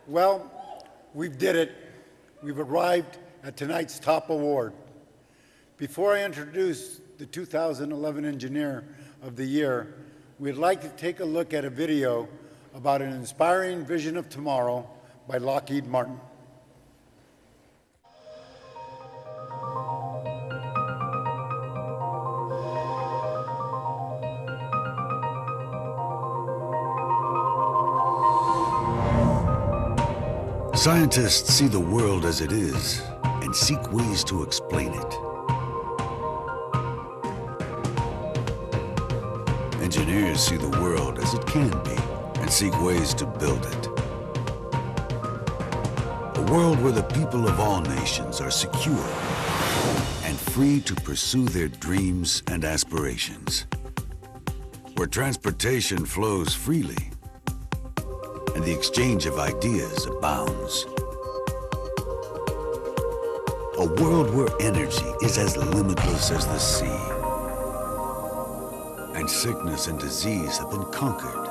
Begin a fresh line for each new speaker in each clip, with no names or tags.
Well, we did it. We've arrived at tonight's top award. Before I introduce the 2011 Engineer of the Year, we'd like to take a look at a video about an inspiring vision of tomorrow by Lockheed Martin.
Scientists see the world as it is and seek ways to explain it. Engineers see the world as it can be and seek ways to build it. A world where the people of all nations are secure and free to pursue their dreams and aspirations. Where transportation flows freely and the exchange of ideas abounds. A world where energy is as limitless as the sea, and sickness and disease have been conquered.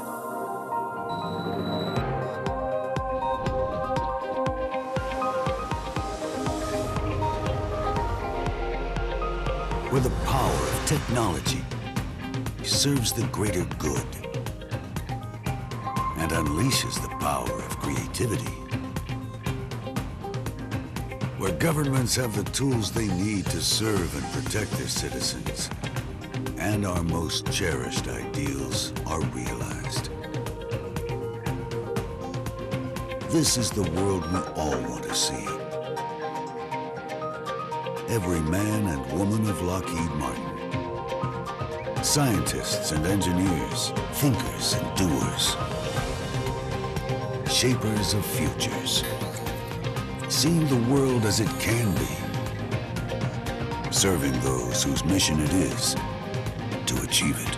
Where the power of technology serves the greater good and unleashes the power of creativity. Where governments have the tools they need to serve and protect their citizens, and our most cherished ideals are realized. This is the world we all want to see. Every man and woman of Lockheed Martin, scientists and engineers, thinkers and doers, shapers of futures, seeing the world as it can be, serving those whose mission it is to achieve it.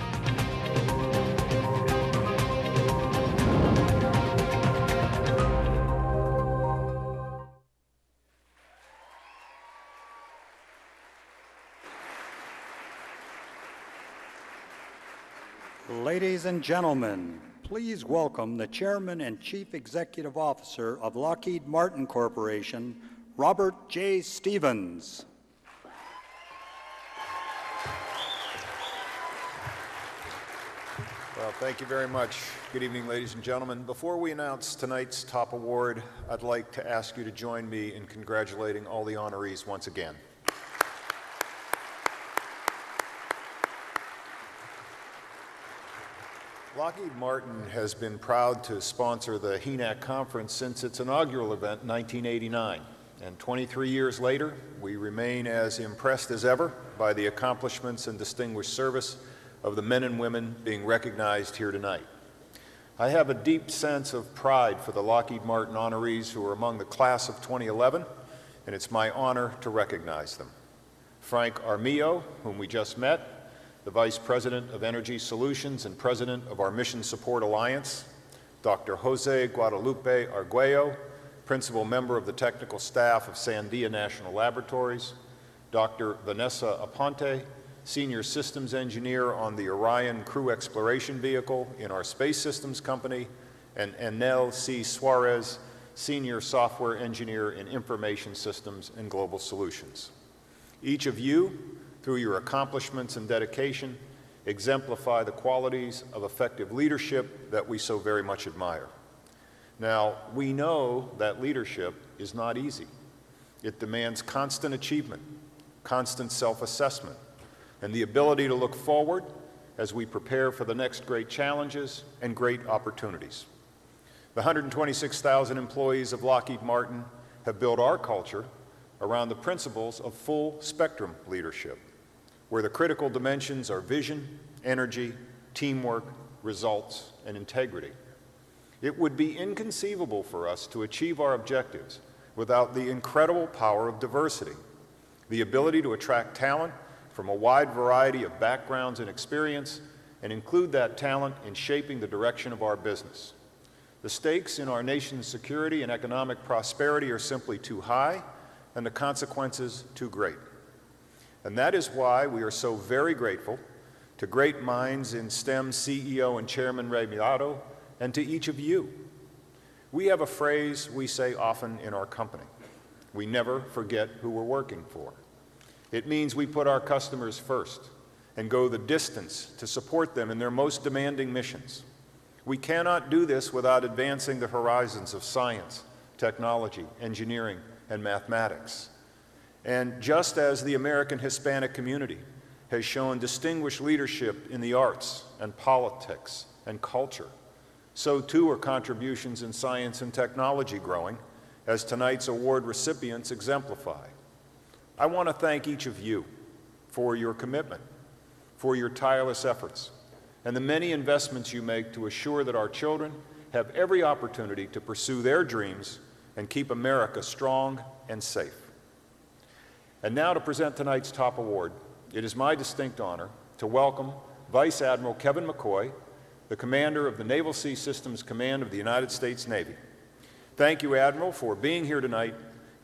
Ladies and gentlemen, please welcome the Chairman and Chief Executive Officer of Lockheed Martin Corporation, Robert J. Stevens.
Well, thank you very much. Good evening, ladies and gentlemen. Before we announce tonight's top award, I'd like to ask you to join me in congratulating all the honorees once again. Lockheed Martin has been proud to sponsor the HENAC conference since its inaugural event in 1989. And 23 years later, we remain as impressed as ever by the accomplishments and distinguished service of the men and women being recognized here tonight. I have a deep sense of pride for the Lockheed Martin honorees who are among the class of 2011, and it's my honor to recognize them. Frank Armillo, whom we just met, the Vice President of Energy Solutions and President of our Mission Support Alliance, Dr. Jose Guadalupe Arguello, Principal Member of the Technical Staff of Sandia National Laboratories, Dr. Vanessa Aponte, Senior Systems Engineer on the Orion Crew Exploration Vehicle in our Space Systems Company, and Enel C. Suarez, Senior Software Engineer in Information Systems and Global Solutions. Each of you, through your accomplishments and dedication, exemplify the qualities of effective leadership that we so very much admire. Now, we know that leadership is not easy. It demands constant achievement, constant self-assessment, and the ability to look forward as we prepare for the next great challenges and great opportunities. The 126,000 employees of Lockheed Martin have built our culture around the principles of full spectrum leadership, where the critical dimensions are vision, energy, teamwork, results, and integrity. It would be inconceivable for us to achieve our objectives without the incredible power of diversity, the ability to attract talent from a wide variety of backgrounds and experience, and include that talent in shaping the direction of our business. The stakes in our nation's security and economic prosperity are simply too high, and the consequences too great. And that is why we are so very grateful to great minds in STEM CEO and Chairman Ray Milado, and to each of you. We have a phrase we say often in our company. We never forget who we're working for. It means we put our customers first and go the distance to support them in their most demanding missions. We cannot do this without advancing the horizons of science, technology, engineering, and mathematics. And just as the American Hispanic community has shown distinguished leadership in the arts and politics and culture, so too are contributions in science and technology growing, as tonight's award recipients exemplify. I want to thank each of you for your commitment, for your tireless efforts, and the many investments you make to assure that our children have every opportunity to pursue their dreams and keep America strong and safe. And now to present tonight's top award, it is my distinct honor to welcome Vice Admiral Kevin McCoy, the commander of the Naval Sea Systems Command of the United States Navy. Thank you, Admiral, for being here tonight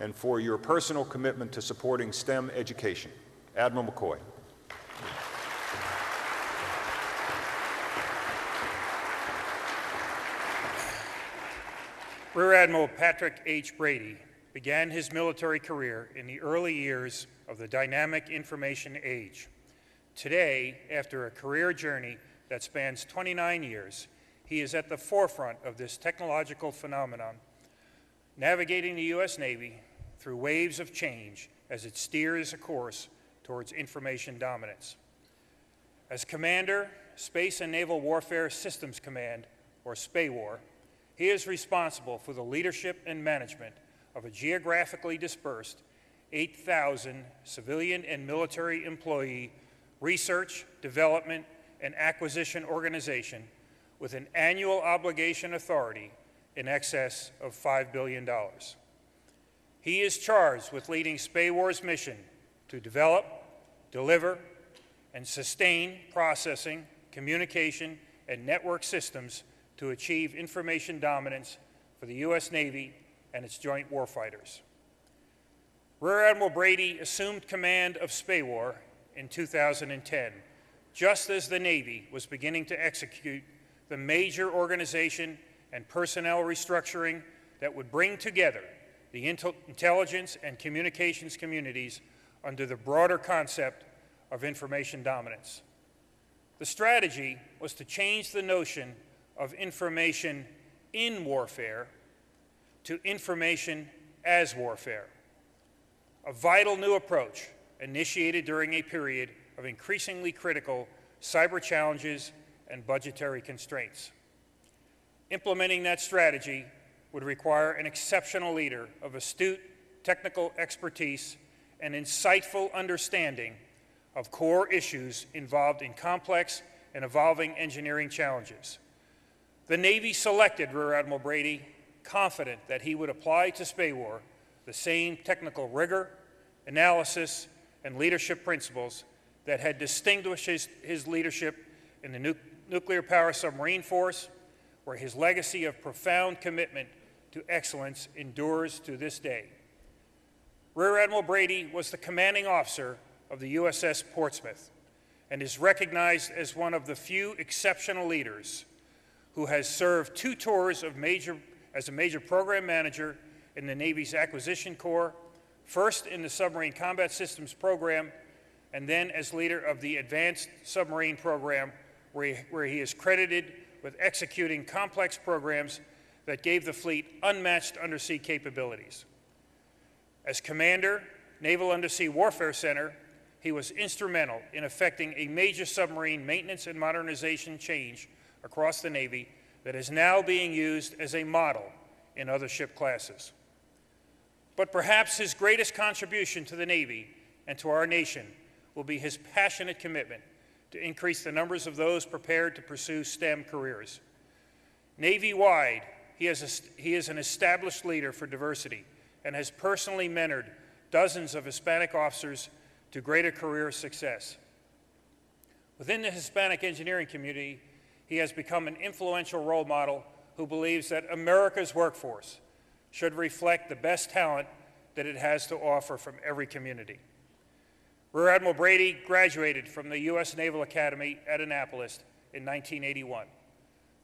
and for your personal commitment to supporting STEM education. Admiral McCoy.
Rear Admiral Patrick H. Brady began his military career in the early years of the dynamic information age. Today, after a career journey that spans 29 years, he is at the forefront of this technological phenomenon, navigating the U.S. Navy through waves of change as it steers a course towards information dominance. As Commander, Space and Naval Warfare Systems Command, or SPAWAR, he is responsible for the leadership and management of a geographically dispersed 8,000 civilian and military employee research, development, and acquisition organization with an annual obligation authority in excess of $5 billion. He is charged with leading SPAWAR's mission to develop, deliver, and sustain processing, communication, and network systems to achieve information dominance for the U.S. Navy and its joint warfighters. Rear Admiral Brady assumed command of SPAWAR in 2010, just as the Navy was beginning to execute the major organization and personnel restructuring that would bring together the intelligence and communications communities under the broader concept of information dominance. The strategy was to change the notion of information in warfare to information as warfare, a vital new approach initiated during a period of increasingly critical cyber challenges and budgetary constraints. Implementing that strategy would require an exceptional leader of astute technical expertise and insightful understanding of core issues involved in complex and evolving engineering challenges. The Navy selected Rear Admiral Brady, confident that he would apply to SPAWAR the same technical rigor, analysis, and leadership principles that had distinguished his leadership in the nuclear power submarine force, where his legacy of profound commitment to excellence endures to this day. Rear Admiral Brady was the commanding officer of the USS Portsmouth and is recognized as one of the few exceptional leaders who has served 2 tours as a major program manager in the Navy's Acquisition Corps, first in the Submarine Combat Systems Program, and then as leader of the Advanced Submarine Program, where he is credited with executing complex programs that gave the fleet unmatched undersea capabilities. As Commander, Naval Undersea Warfare Center, he was instrumental in effecting a major submarine maintenance and modernization change across the Navy that is now being used as a model in other ship classes. But perhaps his greatest contribution to the Navy and to our nation will be his passionate commitment to increase the numbers of those prepared to pursue STEM careers. Navy-wide, he is an established leader for diversity and has personally mentored dozens of Hispanic officers to greater career success. Within the Hispanic engineering community, he has become an influential role model who believes that America's workforce should reflect the best talent that it has to offer from every community. Rear Admiral Brady graduated from the U.S. Naval Academy at Annapolis in 1981.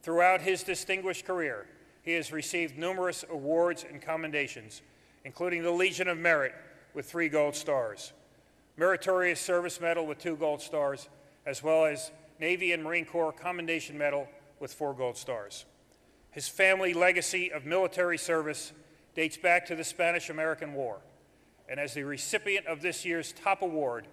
Throughout his distinguished career, he has received numerous awards and commendations, including the Legion of Merit with 3 gold stars, Meritorious Service Medal with 2 gold stars, as well as Navy and Marine Corps Commendation Medal with 4 gold stars. His family legacy of military service dates back to the Spanish-American War, and as the recipient of this year's top award,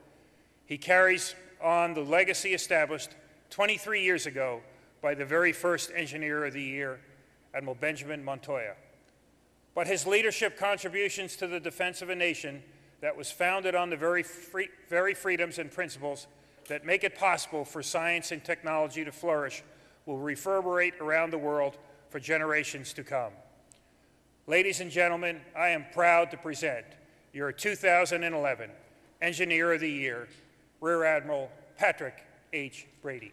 he carries on the legacy established 23 years ago by the very first Engineer of the Year, Admiral Benjamin Montoya. But his leadership contributions to the defense of a nation that was founded on the very freedoms and principles that make it possible for science and technology to flourish will reverberate around the world for generations to come. Ladies and gentlemen, I am proud to present your 2011 Engineer of the Year, Rear Admiral Patrick H. Brady.